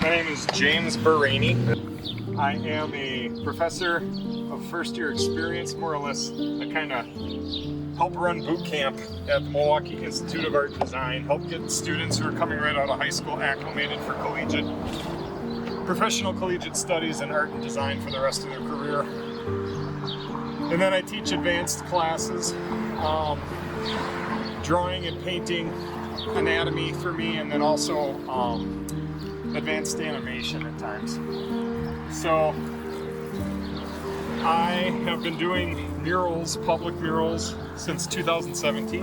My name is James Barany. I am a professor of first-year experience, more or less. I kind of help run boot camp at the Milwaukee Institute of Art and Design, help get students who are coming right out of high school acclimated for professional collegiate studies in art and design for the rest of their career. And then I teach advanced classes, drawing and painting, anatomy for me, and then also advanced animation at times. So I have been doing murals, public murals, since 2017,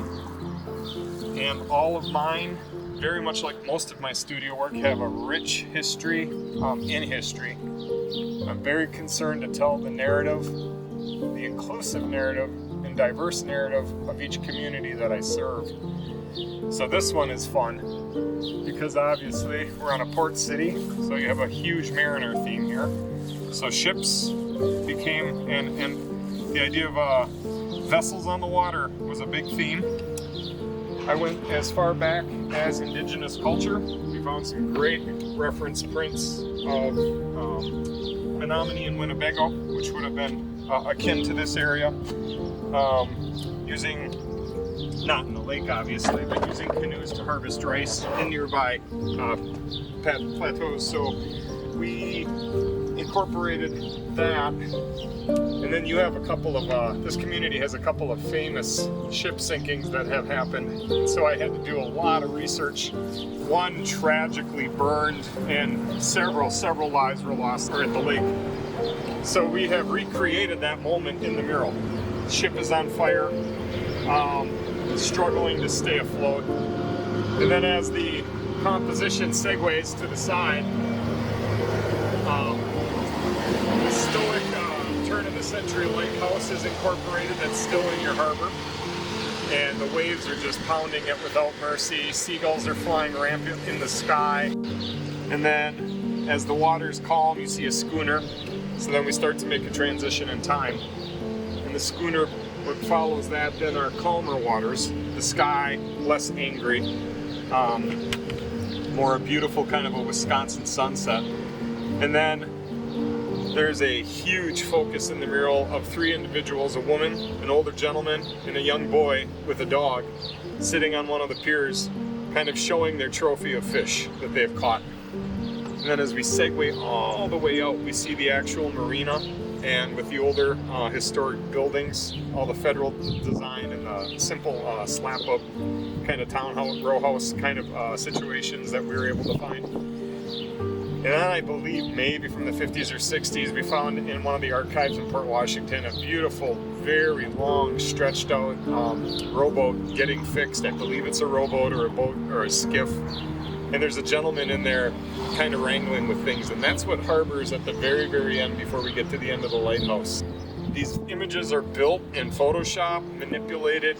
and all of mine, very much like most of my studio work, have a rich history in history. I'm very concerned to tell the narrative, the inclusive narrative and diverse narrative of each community that I serve. So this one is fun because obviously we're on a port city, so you have a huge mariner theme here. So ships became, and the idea of vessels on the water was a big theme. I went as far back as indigenous culture. We found some great reference prints of Menominee and Winnebago, which would have been akin to this area, using, not in the lake obviously, but using canoes to harvest rice in nearby plateaus. So we incorporated that, and then you have a couple of, this community has a couple of famous ship sinkings that have happened, so I had to do a lot of research. One tragically burned, and several lives were lost at the lake. So we have recreated that moment in the mural. The ship is on fire, struggling to stay afloat. And then as the composition segues to the side, the stoic turn-of-the-century lake house is incorporated. That's still in your harbor. And the waves are just pounding it without mercy. Seagulls are flying rampant in the sky. And then as the water's calm, you see a schooner. So then we start to make a transition in time. And the schooner, what follows that then are calmer waters. The sky, less angry. More a beautiful kind of a Wisconsin sunset. And then there's a huge focus in the mural of three individuals, a woman, an older gentleman, and a young boy with a dog sitting on one of the piers, kind of showing their trophy of fish that they've caught. And then as we segue all the way out, we see the actual marina, and with the older historic buildings, all the federal design and the simple slap-up kind of townhouse, row house kind of situations that we were able to find. And then I believe maybe from the 50s or 60s, we found in one of the archives in Port Washington a beautiful, very long, stretched out rowboat getting fixed. I believe it's a rowboat or a boat or a skiff. And there's a gentleman in there kind of wrangling with things. And that's what harbors at the very, very end before we get to the end of the lighthouse. These images are built in Photoshop, manipulated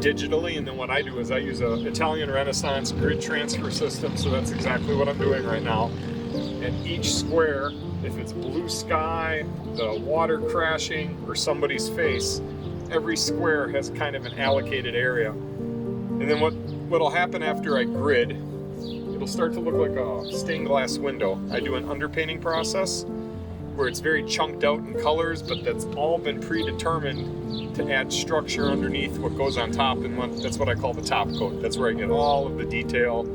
digitally, and then what I do is I use an Italian Renaissance grid transfer system, so that's exactly what I'm doing right now. And each square, if it's blue sky, the water crashing, or somebody's face, every square has kind of an allocated area. And then what'll happen after I grid, it'll start to look like a stained glass window. I do an underpainting process where it's very chunked out in colors, but that's all been predetermined to add structure underneath what goes on top, and that's what I call the top coat. That's where I get all of the detail,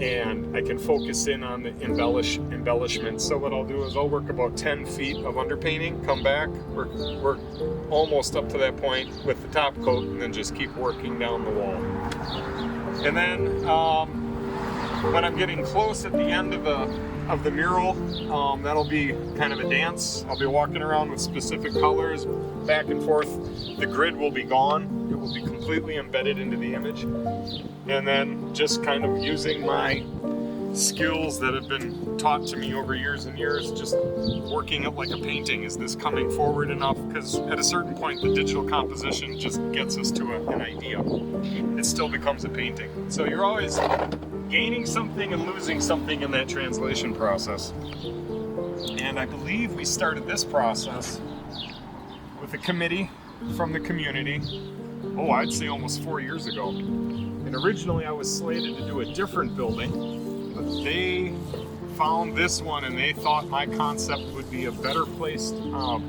and I can focus in on the embellishment. So what I'll do is I'll work about 10 feet of underpainting, come back, work almost up to that point with the top coat, and then just keep working down the wall. And then when I'm getting close at the end of the mural, that'll be kind of a dance. I'll be walking around with specific colors, back and forth. The grid will be gone. It will be completely embedded into the image. And then just kind of using my skills that have been taught to me over years and years, just working it like a painting. Is this coming forward enough? Because at a certain point, the digital composition just gets us to an idea. It still becomes a painting. So you're always gaining something and losing something in that translation process. And I believe we started this process with a committee from the community, I'd say almost 4 years ago. And originally I was slated to do a different building, but they found this one and they thought my concept would be a better placed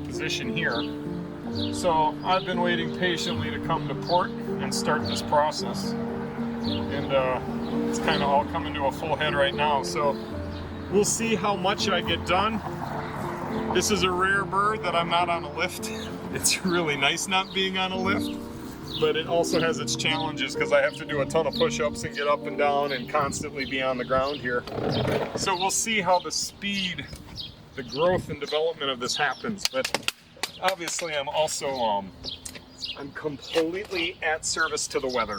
position here. So I've been waiting patiently to come to port and start this process. And it's kind of all coming to a full head right now. So we'll see how much I get done. This is a rare bird that I'm not on a lift. It's really nice not being on a lift, but it also has its challenges because I have to do a ton of push-ups and get up and down and constantly be on the ground here. So we'll see how the speed, the growth and development of this happens. But obviously I'm also, I'm completely at service to the weather.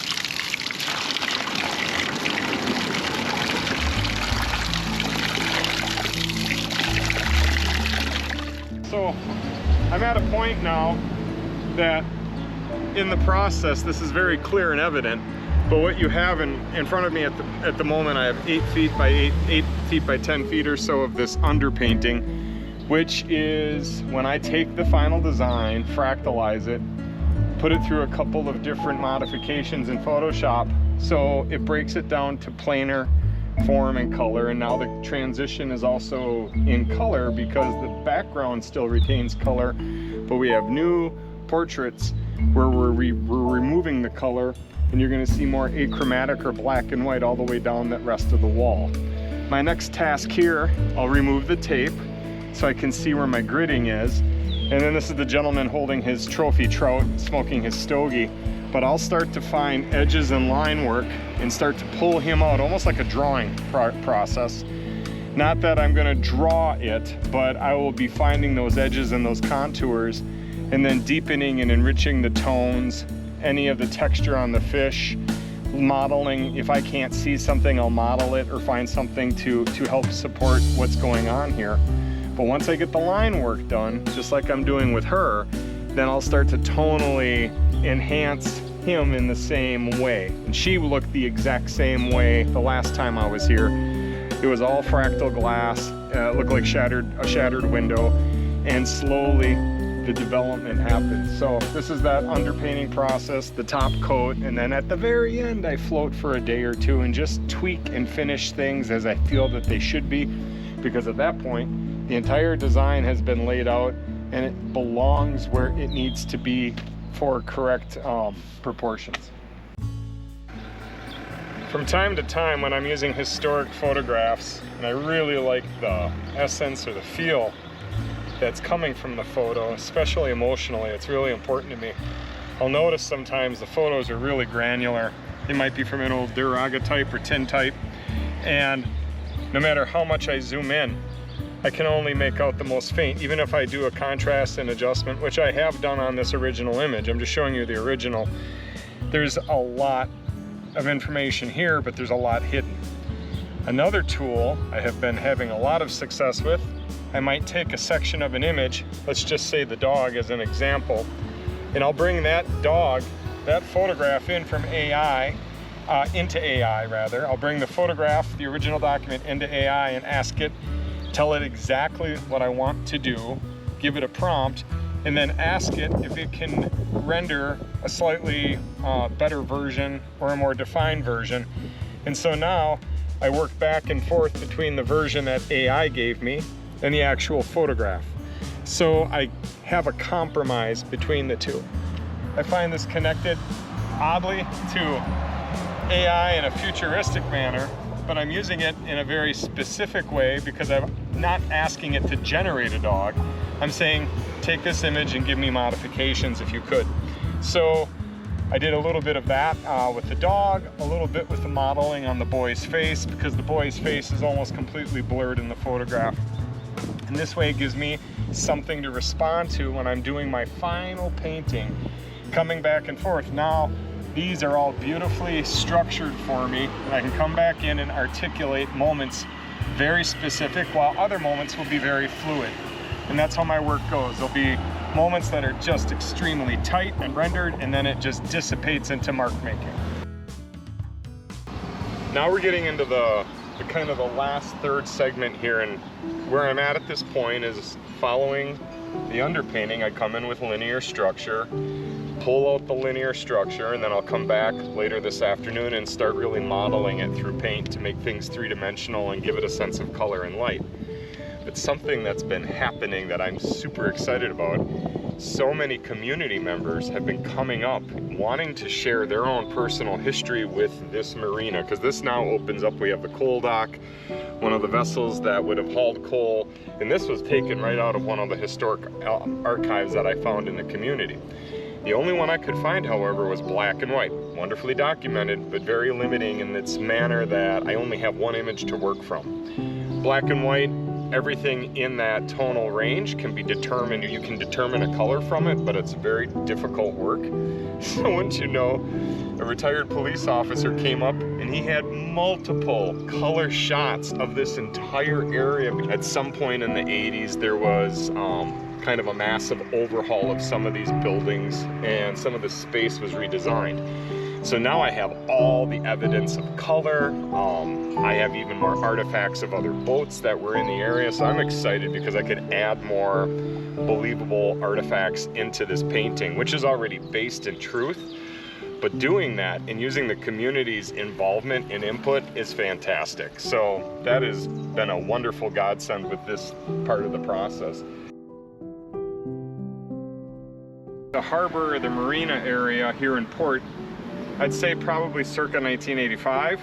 So I'm at a point now that in the process, this is very clear and evident, but what you have in front of me at the moment, I have 8 feet by 8 feet by 10 feet or so of this underpainting, which is when I take the final design, fractalize it, put it through a couple of different modifications in Photoshop, so it breaks it down to planar form and color, and now the transition is also in color because the background still retains color, but we have new portraits where we're removing the color, and you're going to see more achromatic or black and white all the way down that rest of the wall. My next task here, I'll remove the tape so I can see where my gridding is, and then this is the gentleman holding his trophy trout, smoking his stogie. But I'll start to find edges and line work and start to pull him out, almost like a drawing process. Not that I'm gonna draw it, but I will be finding those edges and those contours and then deepening and enriching the tones, any of the texture on the fish, modeling. If I can't see something, I'll model it or find something to help support what's going on here. But once I get the line work done, just like I'm doing with her, then I'll start to tonally enhance him in the same way. And she looked the exact same way the last time I was here. It was all fractal glass, it looked like a shattered window, and slowly the development happened. So this is that underpainting process, the top coat, and then at the very end I float for a day or two and just tweak and finish things as I feel that they should be, because at that point the entire design has been laid out and it belongs where it needs to be for correct proportions. From time to time when I'm using historic photographs and I really like the essence or the feel that's coming from the photo, especially emotionally, it's really important to me. I'll notice sometimes the photos are really granular. They might be from an old daguerreotype or tintype, and no matter how much I zoom in, I can only make out the most faint, even if I do a contrast and adjustment, which I have done on this original image. I'm just showing you the original. There's a lot of information here, but there's a lot hidden. Another tool I have been having a lot of success with, I might take a section of an image, let's just say the dog as an example, and I'll bring that dog, that photograph in from AI, into AI rather. I'll bring the photograph, the original document, into AI and ask it, tell it exactly what I want to do, give it a prompt, and then ask it if it can render a slightly better version or a more defined version. And so now I work back and forth between the version that AI gave me and the actual photograph. So I have a compromise between the two. I find this connected oddly to AI in a futuristic manner, but I'm using it in a very specific way because I'm not asking it to generate a dog. I'm saying, take this image and give me modifications if you could. So I did a little bit of that with the dog, a little bit with the modeling on the boy's face, because the boy's face is almost completely blurred in the photograph. And this way it gives me something to respond to when I'm doing my final painting, coming back and forth. Now, these are all beautifully structured for me, and I can come back in and articulate moments very specific, while other moments will be very fluid. And that's how my work goes. There'll be moments that are just extremely tight and rendered, and then it just dissipates into mark making. Now we're getting into the kind of the last third segment here, and where I'm at this point is following the underpainting. I come in with linear structure. pull out the linear structure, and then I'll come back later this afternoon and start really modeling it through paint to make things three-dimensional and give it a sense of color and light. But something that's been happening that I'm super excited about, so many community members have been coming up wanting to share their own personal history with this marina, because this now opens up. We have the coal dock, one of the vessels that would have hauled coal, and this was taken right out of one of the historic archives that I found in the community. The only one I could find, however, was black and white. Wonderfully documented, but very limiting in its manner that I only have one image to work from. Black and white, everything in that tonal range can be determined. You can determine a color from it, but it's very difficult work. So once you know, a retired police officer came up and he had multiple color shots of this entire area. At some point in the 80s, there was kind of a massive overhaul of some of these buildings, and some of the space was redesigned. So now I have all the evidence of color. I have even more artifacts of other boats that were in the area. So I'm excited because I could add more believable artifacts into this painting, which is already based in truth. But doing that and using the community's involvement and input is fantastic. So that has been a wonderful godsend with this part of the process. The harbor, the marina area here in port, I'd say probably circa 1985,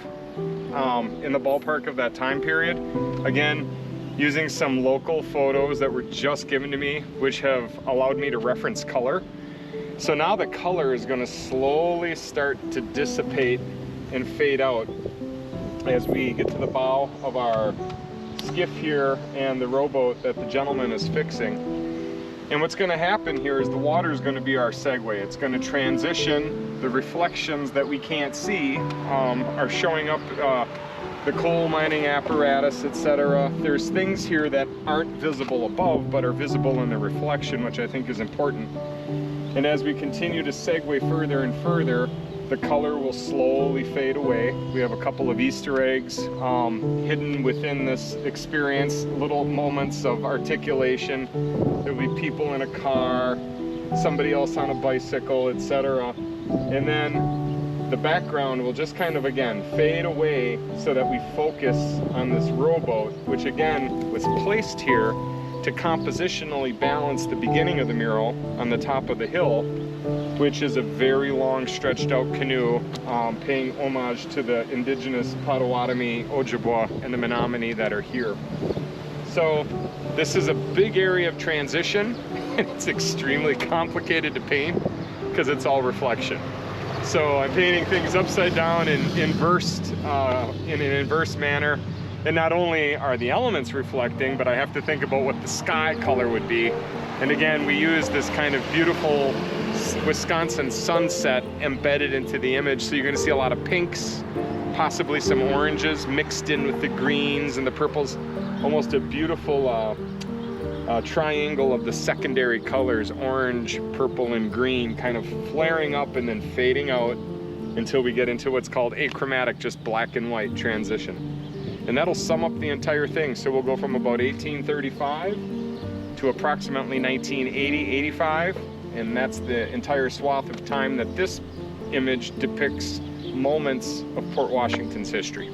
in the ballpark of that time period. Again, using some local photos that were just given to me, which have allowed me to reference color. So now the color is going to slowly start to dissipate and fade out as we get to the bow of our skiff here and the rowboat that the gentleman is fixing. And what's going to happen here is the water is going to be our segue. It's going to transition. The reflections that we can't see are showing up, the coal mining apparatus, etc. There's things here that aren't visible above but are visible in the reflection, which I think is important. And as we continue to segue further and further, the color will slowly fade away. We have a couple of Easter eggs hidden within this experience, little moments of articulation. There'll be people in a car, somebody else on a bicycle, etc. And then the background will just kind of, again, fade away so that we focus on this rowboat, which again was placed here to compositionally balance the beginning of the mural on the top of the hill, which is a very long stretched out canoe paying homage to the indigenous Potawatomi, Ojibwa, and the Menominee that are here. So this is a big area of transition, and it's extremely complicated to paint because it's all reflection. So I'm painting things upside down and inversed in an inverse manner. And not only are the elements reflecting, but I have to think about what the sky color would be. And again, we use this kind of beautiful Wisconsin sunset embedded into the image. So you're going to see a lot of pinks, possibly some oranges mixed in with the greens and the purples. Almost a beautiful triangle of the secondary colors, orange, purple, and green, kind of flaring up and then fading out until we get into what's called achromatic, just black and white transition. And that'll sum up the entire thing. So we'll go from about 1835 to approximately 1980-85, and that's the entire swath of time that this image depicts moments of Port Washington's history.